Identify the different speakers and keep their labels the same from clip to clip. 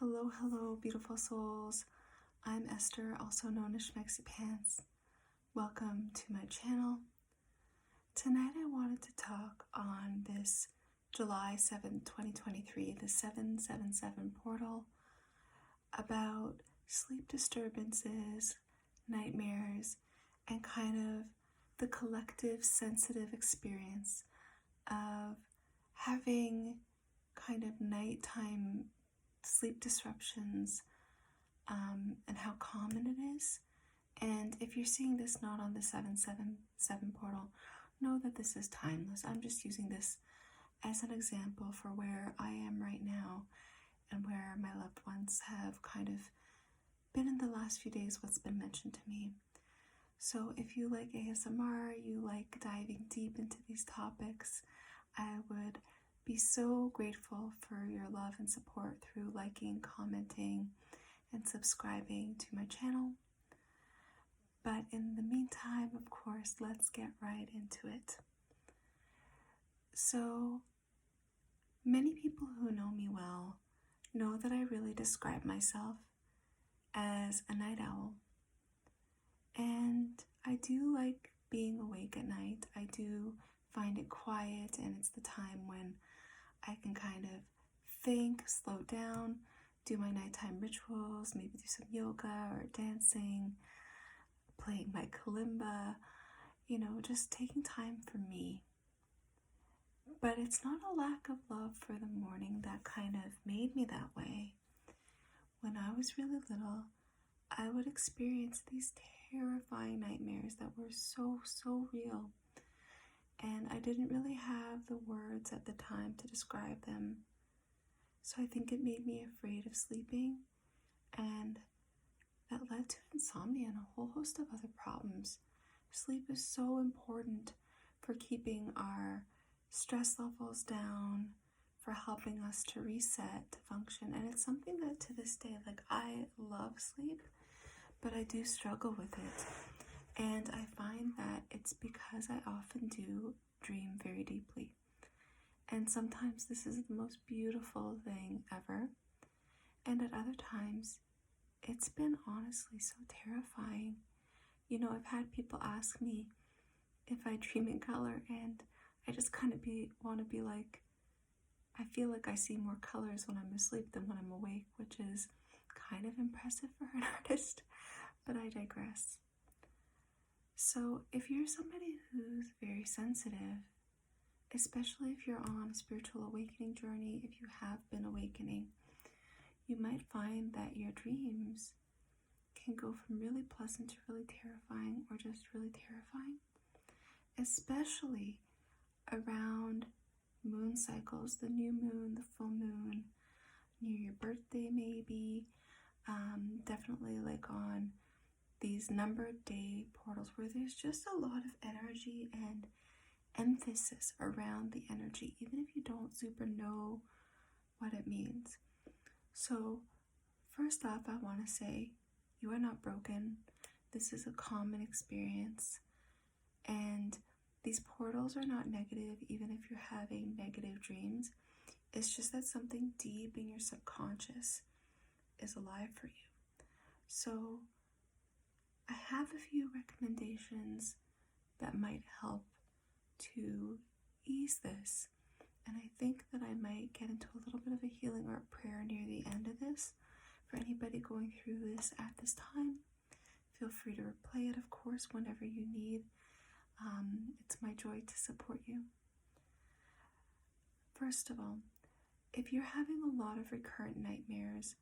Speaker 1: Hello, hello, beautiful souls. I'm Esther, also known as Schmexy Pants. Welcome to my channel. Tonight I wanted to talk on this July 7th, 2023, the 777 portal, about sleep disturbances, nightmares, and kind of the collective sensitive experience of having kind of nighttime sleep disruptions, and how common it is. And if you're seeing this not on the 777 portal, know that this is timeless. I'm just using this as an example for where I am right now and where my loved ones have kind of been in the last few days, what's been mentioned to me. So if you like ASMR, you like diving deep into these topics, I would be so grateful for your love and support through liking, commenting, and subscribing to my channel. But in the meantime, of course, let's get right into it. So, many people who know me well know that I really describe myself as a night owl. And I do like being awake at night. I do find it quiet, and it's the time when I can kind of think, slow down, do my nighttime rituals, maybe do some yoga or dancing, playing my kalimba, just taking time for me. But it's not a lack of love for the morning that kind of made me that way. When I was really little, I would experience these terrifying nightmares that were so real. And I didn't really have the words at the time to describe them. So I think it made me afraid of sleeping, and that led to insomnia and a whole host of other problems. Sleep is so important for keeping our stress levels down, for helping us to reset, to function. And it's something that to this day, I love sleep, but I do struggle with it. And I find that it's because I often do dream very deeply. And sometimes this is the most beautiful thing ever. And at other times, it's been honestly so terrifying. I've had people ask me if I dream in color, and I just kind of want to be like, I feel like I see more colors when I'm asleep than when I'm awake, which is kind of impressive for an artist, but I digress. So if you're somebody who's very sensitive, especially if you're on a spiritual awakening journey, if you have been awakening, you might find that your dreams can go from really pleasant to really terrifying, or just really terrifying, especially around moon cycles, the new moon, the full moon, near your birthday maybe, definitely on these numbered day portals where there's just a lot of energy and emphasis around the energy, even if you don't super know what it means. So first off, I want to say you are not broken. This is a common experience, and these portals are not negative, even if you're having negative dreams. It's just that something deep in your subconscious is alive for you. So I have a few recommendations that might help to ease this. And I think that I might get into a little bit of a healing or a prayer near the end of this. For anybody going through this at this time, feel free to replay it, of course, whenever you need. It's my joy to support you. First of all, if you're having a lot of recurrent nightmares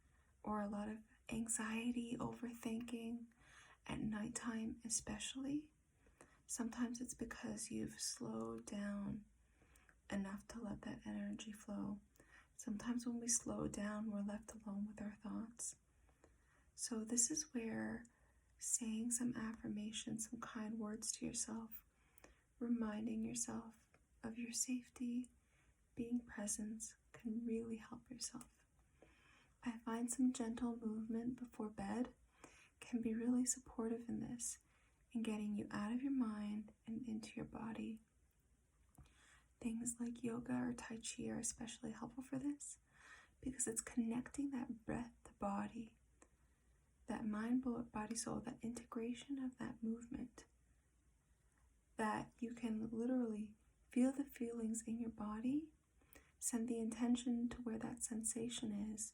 Speaker 1: or a lot of anxiety, overthinking at nighttime especially, sometimes it's because you've slowed down enough to let that energy flow. Sometimes when we slow down, we're left alone with our thoughts. So this is where saying some affirmations, some kind words to yourself, reminding yourself of your safety, being present, can really help yourself. I find some gentle movement before bed can be really supportive in this, in getting you out of your mind and into your body. Things like yoga or Tai Chi are especially helpful for this, because it's connecting that breath to body, that mind, body, soul, that integration of that movement, that you can literally feel the feelings in your body, send the intention to where that sensation is,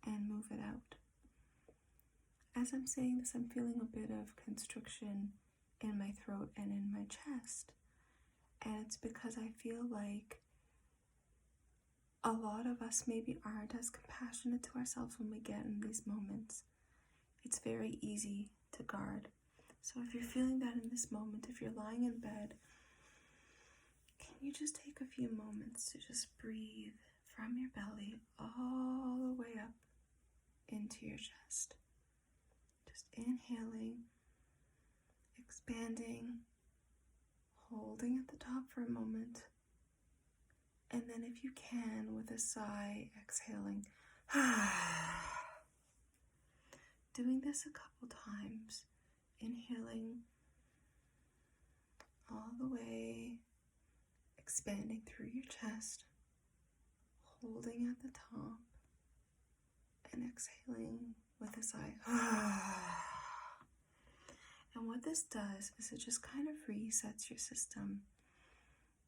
Speaker 1: and move it out. As I'm saying this, I'm feeling a bit of constriction in my throat and in my chest. And it's because I feel like a lot of us maybe aren't as compassionate to ourselves when we get in these moments. It's very easy to guard. So if you're feeling that in this moment, if you're lying in bed, can you just take a few moments to just breathe from your belly all the way up into your chest? Just inhaling, expanding, holding at the top for a moment, and then if you can, with a sigh, exhaling. Doing this a couple times, inhaling all the way, expanding through your chest, holding at the top, and exhaling with a sigh. And what this does is it just kind of resets your system.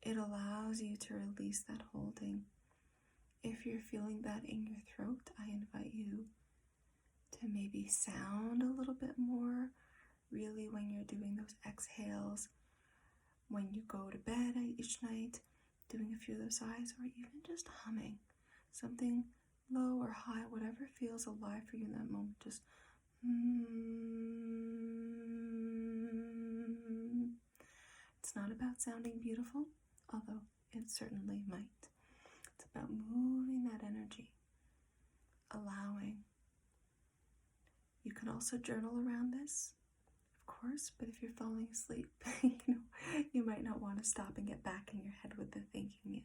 Speaker 1: It allows you to release that holding. If you're feeling that in your throat, I invite you to maybe sound a little bit more, really, when you're doing those exhales, when you go to bed each night, doing a few of those sighs, or even just humming something low or high, whatever feels alive for you in that moment. Just It's not about sounding beautiful, although it certainly might. It's about moving that energy, allowing. You can also journal around this, of course, but if you're falling asleep, you might not want to stop and get back in your head with the thinking. It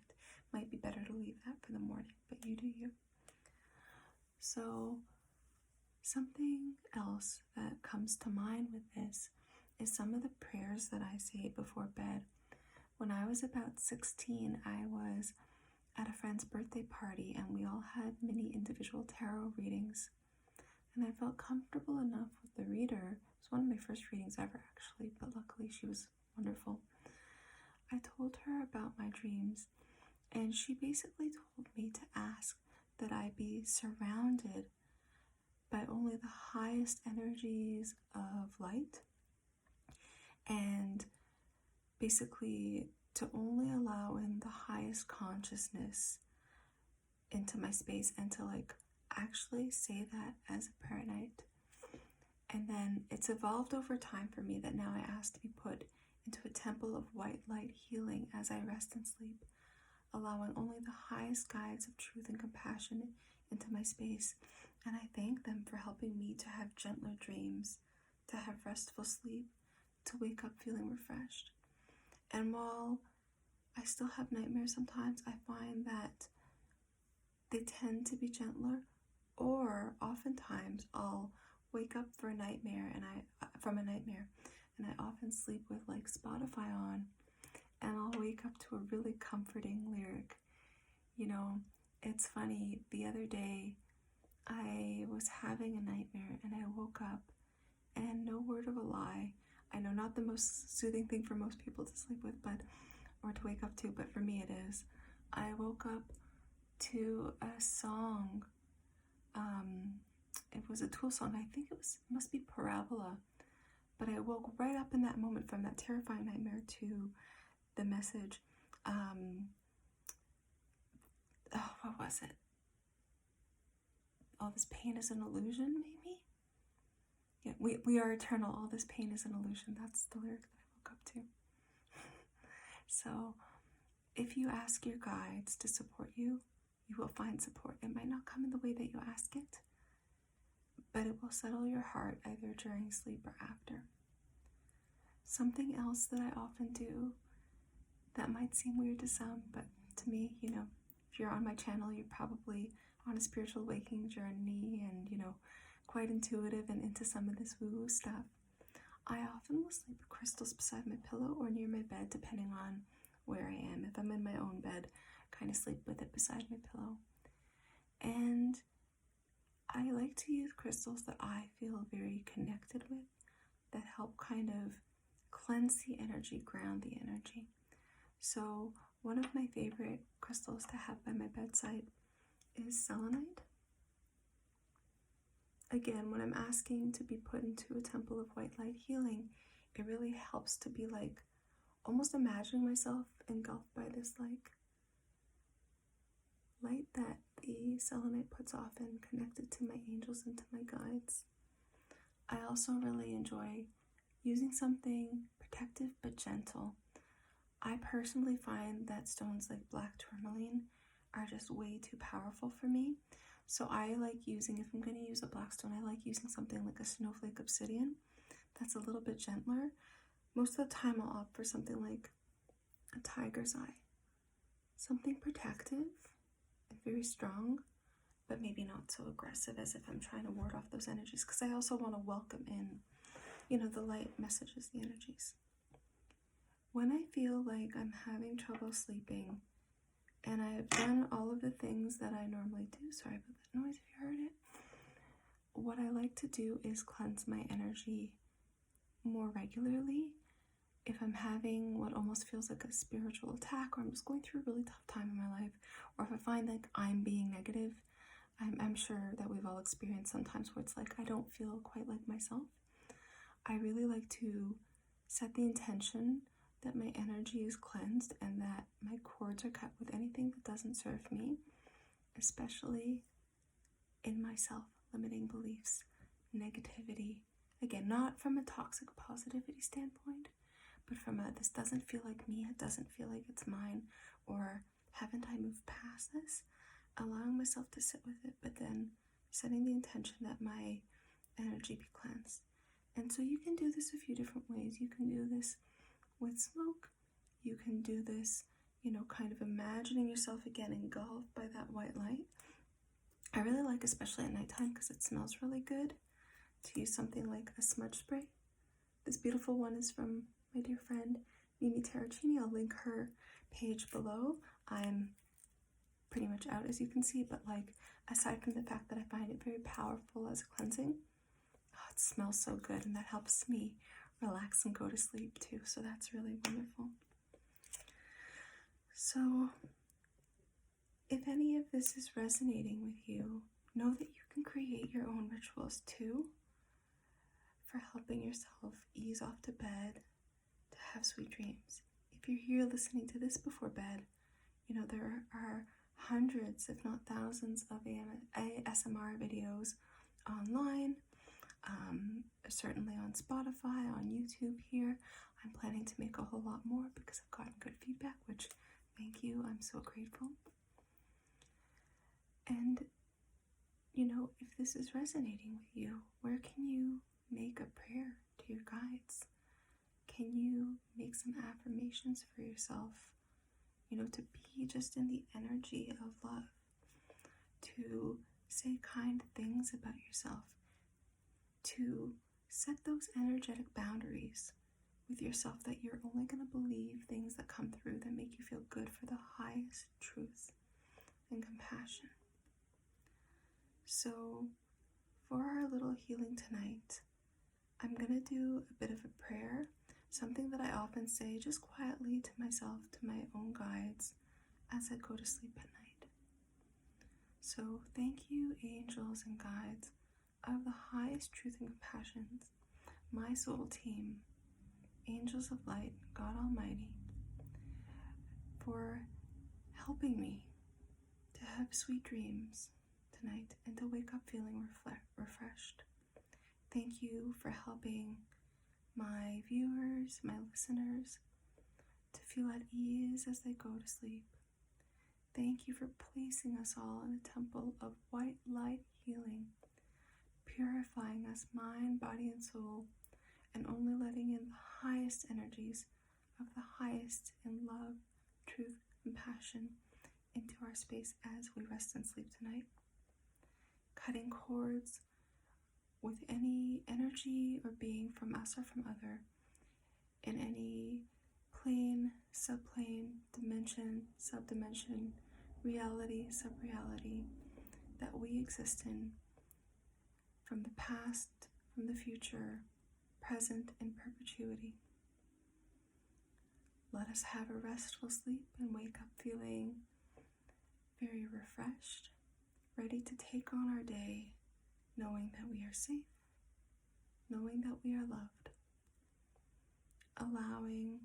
Speaker 1: might be better to leave that for the morning, but you do you. So something else that comes to mind with this is some of the prayers that I say before bed. When I was about 16, I was at a friend's birthday party and we all had mini individual tarot readings. And I felt comfortable enough with the reader. It was one of my first readings ever, actually, but luckily she was wonderful. I told her about my dreams, and she basically told me to ask that I be surrounded by only the highest energies of light, and basically to only allow in the highest consciousness into my space, and to actually say that as a prayer night. And then it's evolved over time for me that now I ask to be put into a temple of white light healing as I rest and sleep, allowing only the highest guides of truth and compassion into my space. And I thank them for helping me to have gentler dreams, to have restful sleep, to wake up feeling refreshed. And while I still have nightmares sometimes, I find that they tend to be gentler, or oftentimes I'll wake up from a nightmare, and I often sleep with Spotify on, and I'll wake up to a really comforting lyric. It's funny, the other day I was having a nightmare and I woke up, and no word of a lie, I know not the most soothing thing for most people to sleep with, or to wake up to, but for me it is. I woke up to a song. It was a Tool song. I think it must be Parabola. But I woke right up in that moment from that terrifying nightmare to the message. What was it? All this pain is an illusion, maybe? Yeah, we are eternal. All this pain is an illusion. That's the lyric that I woke up to. So if you ask your guides to support you, you will find support. It might not come in the way that you ask it, but it will settle your heart either during sleep or after. Something else that I often do that might seem weird to some, but to me, if you're on my channel, you're probably on a spiritual awakening journey and, quite intuitive and into some of this woo-woo stuff. I often will sleep with crystals beside my pillow or near my bed, depending on where I am. If I'm in my own bed, kind of sleep with it beside my pillow. And I like to use crystals that I feel very connected with, that help kind of cleanse the energy, ground the energy. So one of my favorite crystals to have by my bedside is selenite. Again, when I'm asking to be put into a temple of white light healing, it really helps to be like almost imagining myself engulfed by this light that the selenite puts off and connected to my angels and to my guides. I also really enjoy using something protective but gentle. I personally find that stones like black tourmaline are just way too powerful for me. So I like using, if I'm going to use a black stone, I like using something like a snowflake obsidian that's a little bit gentler. Most of the time I'll opt for something like a tiger's eye. Something protective and very strong, but maybe not so aggressive as if I'm trying to ward off those energies, because I also want to welcome in, the light messages, the energies. When I feel like I'm having trouble sleeping and I've done all of the things that I normally do, sorry about that noise if you heard it, what I like to do is cleanse my energy more regularly. If I'm having what almost feels like a spiritual attack, or I'm just going through a really tough time in my life, or if I find like I'm being negative, I'm sure that we've all experienced sometimes where it's like I don't feel quite like myself. I really like to set the intention that my energy is cleansed and that my cords are cut with anything that doesn't serve me, especially in my self-limiting beliefs, negativity. Again, not from a toxic positivity standpoint, but from a this doesn't feel like me, it doesn't feel like it's mine, or haven't I moved past this? Allowing myself to sit with it, but then setting the intention that my energy be cleansed. And so you can do this a few different ways. You can do this with smoke. You can do this, kind of imagining yourself again engulfed by that white light. I really like, especially at nighttime, because it smells really good, to use something like a smudge spray. This beautiful one is from my dear friend Mimi Terracini. I'll link her page below. I'm pretty much out, as you can see, but aside from the fact that I find it very powerful as a cleansing, it smells so good, and that helps me relax and go to sleep too, so that's really wonderful. So if any of this is resonating with you, know that you can create your own rituals too for helping yourself ease off to bed, to have sweet dreams. If you're here listening to this before bed, there are hundreds, if not thousands, of ASMR videos online, certainly on Spotify, on YouTube here. I'm planning to make a whole lot more because I've gotten good feedback, which, thank you, I'm so grateful. And, if this is resonating with you, where can you make a prayer to your guides? Can you make some affirmations for yourself? To be just in the energy of love, to say kind things about yourself, to set those energetic boundaries with yourself that you're only going to believe things that come through that make you feel good for the highest truth and compassion. So for our little healing tonight, I'm going to do a bit of a prayer, something that I often say just quietly to myself, to my own guides, as I go to sleep at night. So thank you, angels and guides of the highest truth and compassions, my soul team, angels of light, God Almighty, for helping me to have sweet dreams tonight and to wake up feeling refreshed. Thank you for helping my viewers, my listeners, to feel at ease as they go to sleep. Thank you for placing us all in a temple of white light healing, purifying us mind, body, and soul, and only letting in the highest energies of the highest in love, truth, compassion into our space as we rest and sleep tonight. Cutting cords with any energy or being from us or from other in any plane, subplane, dimension, subdimension, reality, subreality, that we exist in, from the past, from the future, present, and perpetuity. Let us have a restful sleep and wake up feeling very refreshed, ready to take on our day, knowing that we are safe, knowing that we are loved, allowing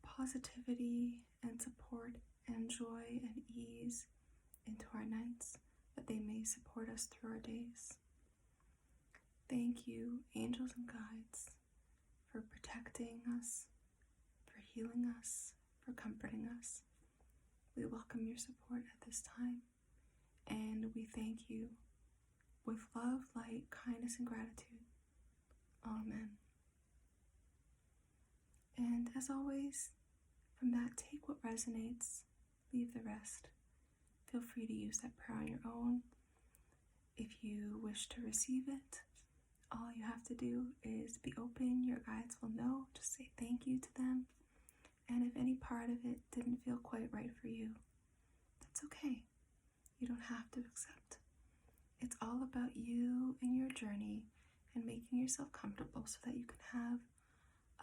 Speaker 1: positivity and support and joy and ease into our nights, that they may support us through our days. Thank you, angels and guides, for protecting us, for healing us, for comforting us. We welcome your support at this time, and we thank you with love, light, kindness, and gratitude. Amen. And as always, from that, take what resonates, leave the rest. Feel free to use that prayer on your own. If you wish to receive it, all you have to do is be open. Your guides will know. Just say thank you to them. And if any part of it didn't feel quite right for you, that's okay. You don't have to accept. It's all about you and your journey and making yourself comfortable so that you can have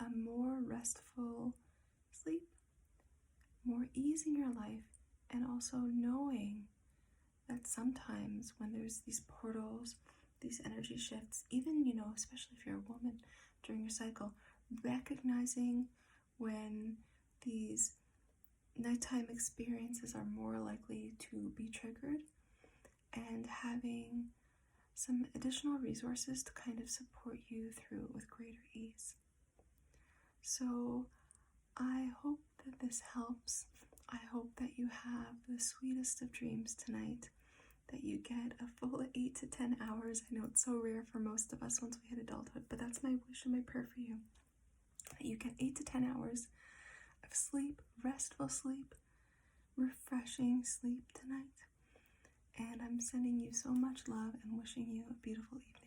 Speaker 1: a more restful sleep, more ease in your life, and also knowing that sometimes when there's these portals, these energy shifts, even, especially if you're a woman during your cycle, recognizing when these nighttime experiences are more likely to be triggered and having some additional resources to kind of support you through it with greater ease. So I hope that this helps. I hope that you have the sweetest of dreams tonight, that you get a full 8 to 10 hours. I know it's so rare for most of us once we hit adulthood, but that's my wish and my prayer for you, that you get 8 to 10 hours of sleep, restful sleep, refreshing sleep tonight. And I'm sending you so much love and wishing you a beautiful evening.